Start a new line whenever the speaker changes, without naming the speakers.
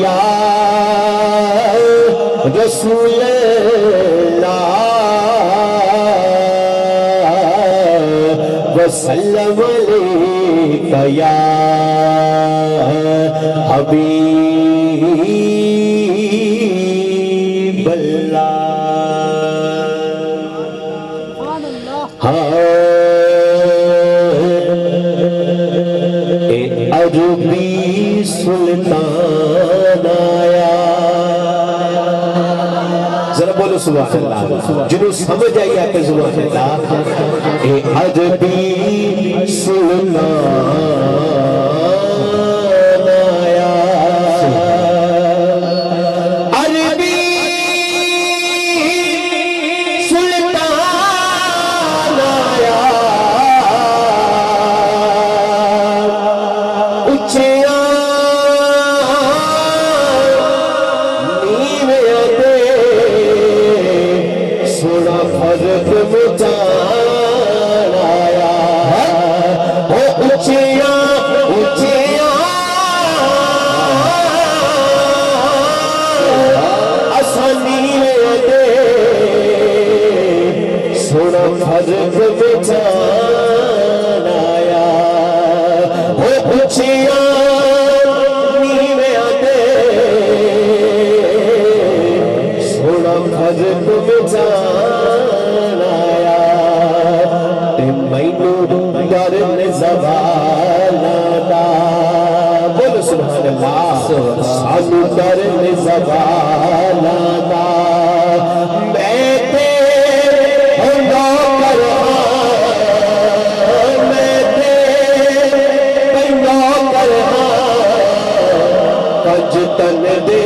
या रसूल अल्लाह वसल्लम अलैका या हबीब अल्लाह। अरबी सुल्तान आया, जरा बोलो सुभान अल्लाह, जिन्हों समझ आई आपके सुभान अल्लाह। ए अरबी सुल्तान आया, अरबी सुल्तान आया, फर्क बेचान आया, हो ऊंचिया नीवे आते, सोना फर्क बेचान आया। ते मैनू करन ज़बाना दा, बोलो सुभान अल्लाह, सानू करन ज़बाना दा। तन दे